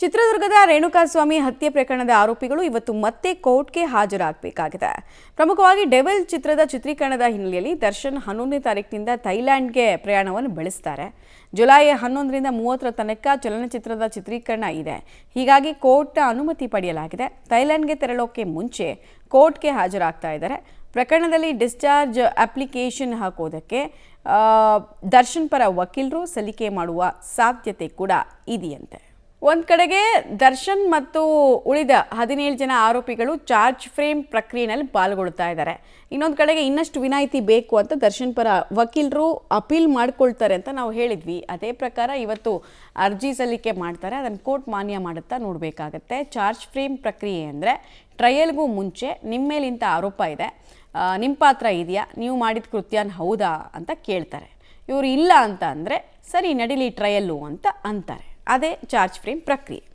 ಚಿತ್ರದುರ್ಗದ ರೇಣುಕಾಸ್ವಾಮಿ ಹತ್ಯೆ ಪ್ರಕರಣದ ಆರೋಪಿಗಳು ಇವತ್ತು ಮತ್ತೆ ಕೋರ್ಟ್ಗೆ ಹಾಜರಾಗಬೇಕಾಗಿದೆ. ಪ್ರಮುಖವಾಗಿ ಡೆವಿಲ್ ಚಿತ್ರದ ಚಿತ್ರೀಕರಣದ ಹಿನ್ನೆಲೆಯಲ್ಲಿ ದರ್ಶನ್ 11ನೇ ತಾರೀಕಿನಿಂದ ಥೈಲ್ಯಾಂಡ್ಗೆ ಪ್ರಯಾಣವನ್ನು ಬೆಳೆಸ್ತಾರೆ. ಜುಲೈ 11ರಿಂದ 30ರ ತನಕ ಚಲನಚಿತ್ರದ ಚಿತ್ರೀಕರಣ ಇದೆ. ಹೀಗಾಗಿ ಕೋರ್ಟ್ನ ಅನುಮತಿ ಪಡೆಯಲಾಗಿದೆ. ಥೈಲ್ಯಾಂಡ್ಗೆ ತೆರಳೋಕೆ ಮುಂಚೆ ಕೋರ್ಟ್ಗೆ ಹಾಜರಾಗ್ತಾ ಇದ್ದಾರೆ. ಪ್ರಕರಣದಲ್ಲಿ ಡಿಸ್ಚಾರ್ಜ್ ಅಪ್ಲಿಕೇಶನ್ ಹಾಕೋದಕ್ಕೆ ದರ್ಶನ್ ಪರ ವಕೀಲರು ಸಲ್ಲಿಕೆ ಮಾಡುವ ಸಾಧ್ಯತೆ ಕೂಡ ಇದೆಯಂತೆ. ಒಂದು ಕಡೆಗೆ ದರ್ಶನ್ ಮತ್ತು ಉಳಿದ 17 ಜನ ಆರೋಪಿಗಳು ಚಾರ್ಜ್ ಫ್ರೇಮ್ ಪ್ರಕ್ರಿಯೆಯಲ್ಲಿ ಪಾಲ್ಗೊಳ್ತಾ ಇದ್ದಾರೆ. ಇನ್ನೊಂದು ಕಡೆಗೆ ಇನ್ನಷ್ಟು ವಿನಾಯಿತಿ ಬೇಕು ಅಂತ ದರ್ಶನ್ ಪರ ವಕೀಲರು ಅಪೀಲ್ ಮಾಡ್ಕೊಳ್ತಾರೆ ಅಂತ ನಾವು ಹೇಳಿದ್ವಿ. ಅದೇ ಪ್ರಕಾರ ಇವತ್ತು ಅರ್ಜಿ ಸಲ್ಲಿಕೆ ಮಾಡ್ತಾರೆ. ಅದನ್ನು ಕೋರ್ಟ್ ಮಾನ್ಯ ಮಾಡುತ್ತಾ ನೋಡಬೇಕಾಗತ್ತೆ. ಚಾರ್ಜ್ ಫ್ರೇಮ್ ಪ್ರಕ್ರಿಯೆ ಅಂದರೆ ಟ್ರಯಲ್ಗೂ ಮುಂಚೆ ನಿಮ್ಮ ಮೇಲೆ ಇಂಥ ಆರೋಪ ಇದೆ, ನಿಮ್ಮ ಪಾತ್ರ ಇದೆಯಾ, ನೀವು ಮಾಡಿದ ಕೃತ್ಯನ ಹೌದಾ ಅಂತ ಕೇಳ್ತಾರೆ. ಇವರು ಇಲ್ಲ ಅಂತ ಅಂದರೆ ಸರಿ ನಡೀಲಿ ಟ್ರಯಲ್ಲು ಅಂತ ಅಂತಾರೆ. ಅದೇ ಚಾರ್ಜ್ ಫ್ರೇಮ್ ಪ್ರಕ್ರಿಯೆ.